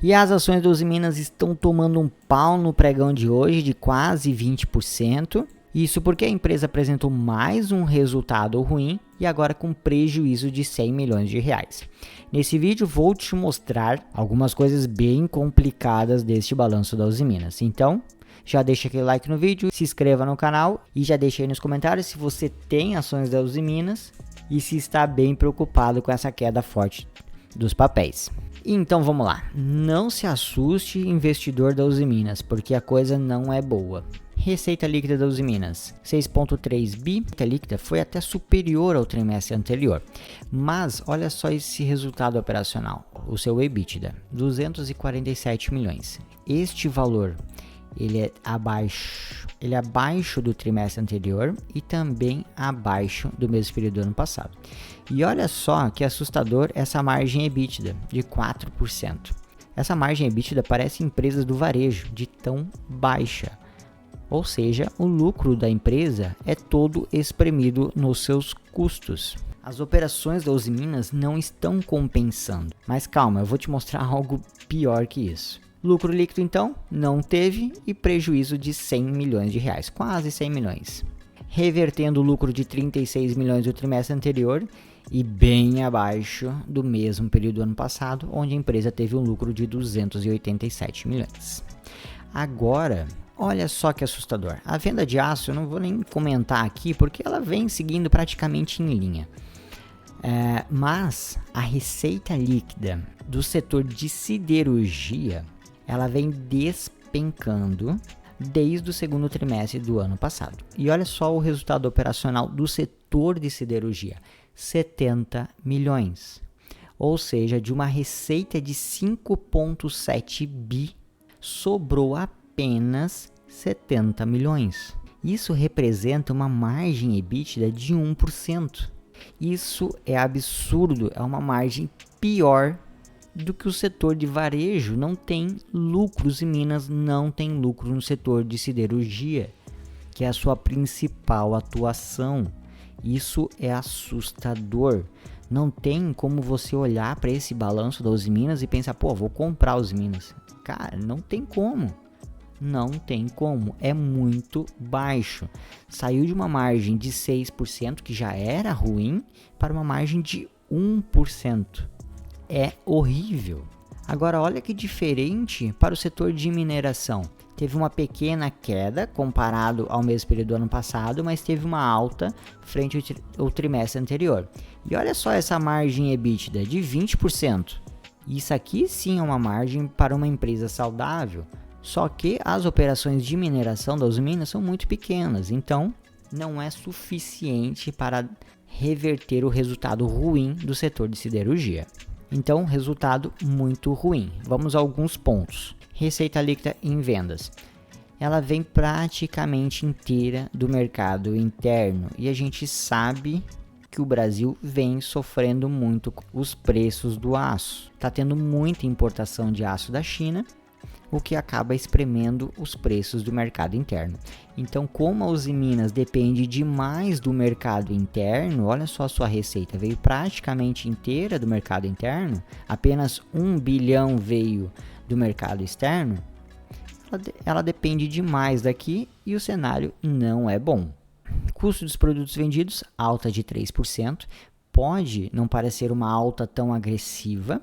E as ações da Usiminas estão tomando um pau no pregão de hoje de quase 20%. Isso porque a empresa apresentou mais um resultado ruim e agora com prejuízo de 100 milhões de reais. Nesse vídeo vou te mostrar algumas coisas bem complicadas deste balanço da Usiminas. Então, já deixa aquele like no vídeo, se inscreva no canal e já deixa aí nos comentários se você tem ações da Usiminas e se está bem preocupado com essa queda forte dos papéis. Então vamos lá, não se assuste investidor da Usiminas, porque a coisa não é boa. Receita líquida da Usiminas, 6,3 bi, a líquida foi até superior ao trimestre anterior. Mas olha só esse resultado operacional, o seu EBITDA, 247 milhões. Este valor, ele é abaixo do trimestre anterior e também abaixo do mesmo período do ano passado. E olha só que assustador essa margem EBITDA de 4%. Essa margem EBITDA parece empresas do varejo de tão baixa. Ou seja, o lucro da empresa é todo espremido nos seus custos. As operações da Usiminas não estão compensando. Mas calma, eu vou te mostrar algo pior que isso. Lucro líquido, então, não teve e prejuízo de 100 milhões de reais, quase 100 milhões. Revertendo o lucro de 36 milhões do trimestre anterior e bem abaixo do mesmo período do ano passado, onde a empresa teve um lucro de 287 milhões. Agora, olha só que assustador. A venda de aço eu não vou nem comentar aqui porque ela vem seguindo praticamente em linha. Mas a receita líquida do setor de siderurgia, ela vem despencando desde o segundo trimestre do ano passado. E olha só o resultado operacional do setor de siderurgia, 70 milhões. Ou seja, de uma receita de 5,7 bi, sobrou apenas 70 milhões. Isso representa uma margem EBITDA de 1%. Isso é absurdo, é uma margem pior do que o setor de varejo. Não tem lucros e Minas não tem lucro no setor de siderurgia, que é a sua principal atuação. Isso é assustador. Não tem como você olhar para esse balanço da Usiminas e pensar, pô, vou comprar a Usiminas. Cara, não tem como. Não tem como. É muito baixo. Saiu de uma margem de 6%, que já era ruim, para uma margem de 1%. É horrível. Agora, olha que diferente para o setor de mineração. Teve uma pequena queda comparado ao mesmo período do ano passado, mas teve uma alta frente ao trimestre anterior. E olha só essa margem EBITDA de 20%. Isso aqui sim é uma margem para uma empresa saudável. Só que as operações de mineração da Usiminas são muito pequenas, então não é suficiente para reverter o resultado ruim do setor de siderurgia. Então, resultado muito ruim. Vamos a alguns pontos. Receita líquida em vendas. Ela vem praticamente inteira do mercado interno e a gente sabe que o Brasil vem sofrendo muito com os preços do aço. Está tendo muita importação de aço da China, o que acaba espremendo os preços do mercado interno. Então, como a Usiminas depende demais do mercado interno, olha só a sua receita, veio praticamente inteira do mercado interno, apenas 1 bilhão veio do mercado externo, ela depende demais daqui e o cenário não é bom. Custo dos produtos vendidos, alta de 3%, pode não parecer uma alta tão agressiva,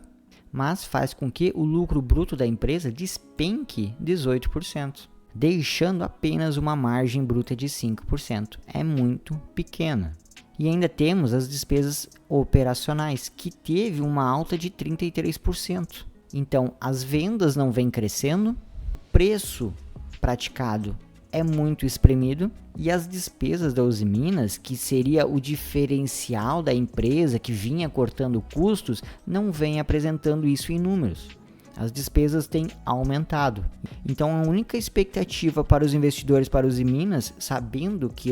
mas faz com que o lucro bruto da empresa despenque 18%, deixando apenas uma margem bruta de 5%. É muito pequena. E ainda temos as despesas operacionais, que teve uma alta de 33%. Então, as vendas não vêm crescendo, o preço praticado é muito espremido e as despesas da Usiminas, que seria o diferencial da empresa que vinha cortando custos, não vem apresentando isso em números. As despesas têm aumentado. Então a única expectativa para os investidores para Usiminas, sabendo que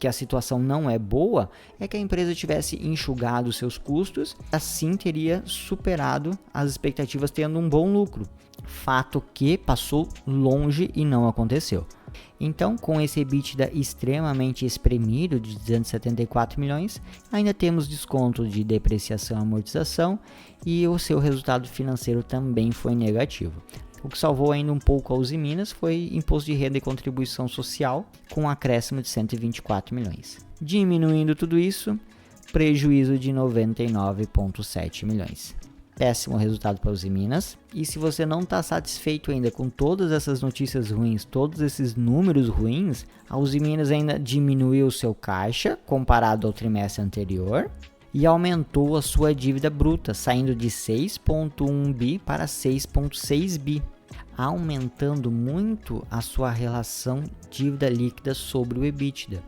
que a situação não é boa, é que a empresa tivesse enxugado seus custos, assim teria superado as expectativas tendo um bom lucro. Fato que passou longe e não aconteceu. Então, com esse EBITDA extremamente espremido de 274 milhões, ainda temos desconto de depreciação e amortização e o seu resultado financeiro também foi negativo. O que salvou ainda um pouco a Uzi Minas foi imposto de renda e contribuição social, com um acréscimo de 124 milhões. Diminuindo tudo isso, prejuízo de 99,7 milhões. Péssimo resultado para Uzi Minas. E se você não está satisfeito ainda com todas essas notícias ruins, todos esses números ruins, a Uzi Minas ainda diminuiu seu caixa comparado ao trimestre anterior e aumentou a sua dívida bruta, saindo de 6,1 bi para 6,6 bi, aumentando muito a sua relação dívida líquida sobre o EBITDA,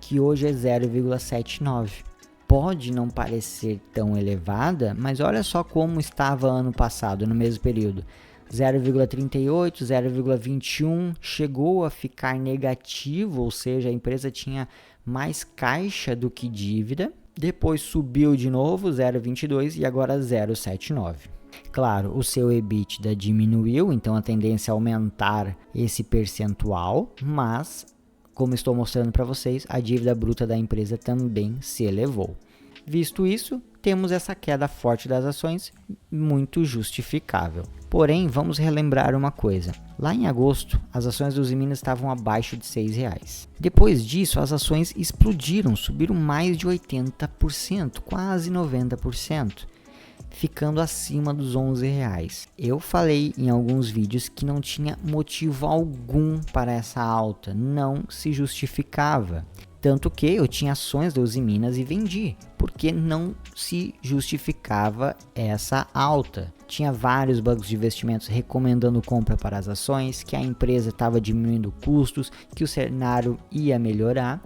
que hoje é 0,79. Pode não parecer tão elevada, mas olha só como estava ano passado, no mesmo período. 0,38, 0,21, chegou a ficar negativo, ou seja, a empresa tinha mais caixa do que dívida. Depois subiu de novo, 0,22 e agora 0,79. Claro, o seu EBITDA diminuiu, então a tendência é aumentar esse percentual, mas como estou mostrando para vocês, a dívida bruta da empresa também se elevou. Visto isso, temos essa queda forte das ações, muito justificável. Porém, vamos relembrar uma coisa. Lá em agosto, as ações do Uzi Minas estavam abaixo de R$ 6. Depois disso, as ações explodiram, subiram mais de 80%, quase 90%. Ficando acima dos R$ 11. Eu falei em alguns vídeos que não tinha motivo algum para essa alta, não se justificava. Tanto que eu tinha ações da Uzi Minas e vendi, porque não se justificava essa alta. Tinha vários bancos de investimentos recomendando compra para as ações, que a empresa estava diminuindo custos, que o cenário ia melhorar.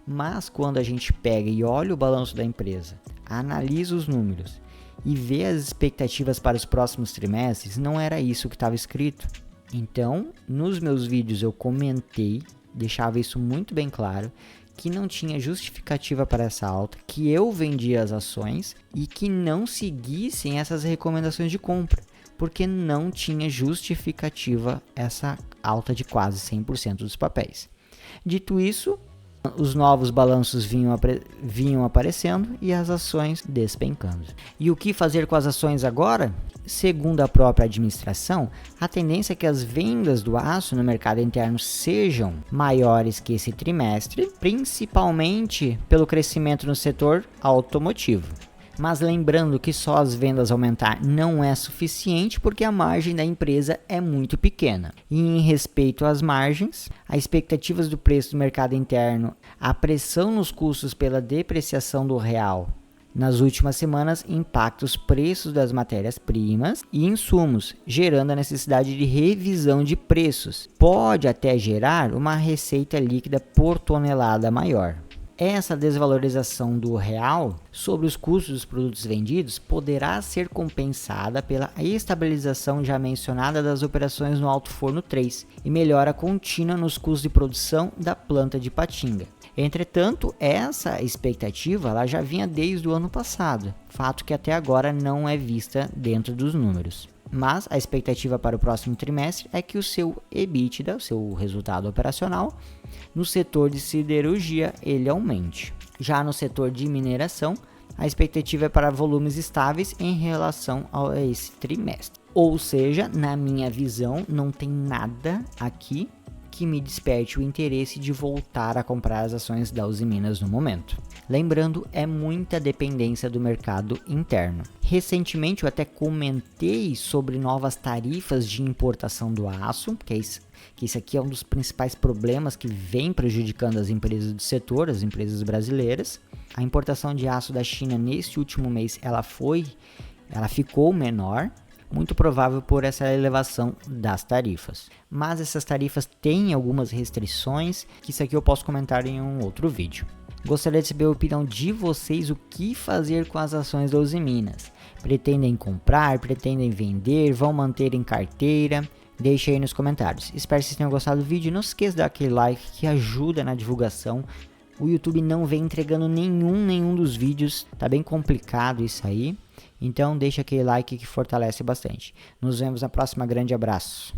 Mas quando a gente pega e olha o balanço da empresa, analisa os números e vê as expectativas para os próximos trimestres, não era isso que estava escrito. Então, nos meus vídeos eu comentei, deixava isso muito bem claro, que não tinha justificativa para essa alta, que eu vendia as ações e que não seguissem essas recomendações de compra, porque não tinha justificativa essa alta de quase 100% dos papéis. Dito isso, os novos balanços vinham aparecendo e as ações despencando. E o que fazer com as ações agora? Segundo a própria administração, a tendência é que as vendas do aço no mercado interno sejam maiores que esse trimestre, principalmente pelo crescimento no setor automotivo. Mas lembrando que só as vendas aumentar não é suficiente porque a margem da empresa é muito pequena. E em respeito às margens, as expectativas do preço do mercado interno, a pressão nos custos pela depreciação do real nas últimas semanas impacta os preços das matérias-primas e insumos, gerando a necessidade de revisão de preços. Pode até gerar uma receita líquida por tonelada maior. Essa desvalorização do real sobre os custos dos produtos vendidos poderá ser compensada pela estabilização já mencionada das operações no Alto Forno 3 e melhora contínua nos custos de produção da planta de Patinga. Entretanto, essa expectativa ela já vinha desde o ano passado, fato que até agora não é vista dentro dos números. Mas a expectativa para o próximo trimestre é que o seu EBITDA, o seu resultado operacional, no setor de siderurgia, ele aumente. Já no setor de mineração, a expectativa é para volumes estáveis em relação a esse trimestre. Ou seja, na minha visão, não tem nada aqui que me desperte o interesse de voltar a comprar as ações da Uzi Minas no momento. Lembrando, é muita dependência do mercado interno. Recentemente eu até comentei sobre novas tarifas de importação do aço, que isso aqui é um dos principais problemas que vem prejudicando as empresas do setor, as empresas brasileiras. A importação de aço da China neste último mês ela ficou menor, muito provável por essa elevação das tarifas. Mas essas tarifas têm algumas restrições, que isso aqui eu posso comentar em um outro vídeo. Gostaria de saber a opinião de vocês, o que fazer com as ações da Uzi Minas. Pretendem comprar, pretendem vender, vão manter em carteira? Deixe aí nos comentários. Espero que vocês tenham gostado do vídeo. Não esqueça de dar aquele like que ajuda na divulgação O YouTube não vem entregando nenhum dos vídeos, tá bem complicado isso aí. Então deixa aquele like que fortalece bastante. Nos vemos na próxima, grande abraço.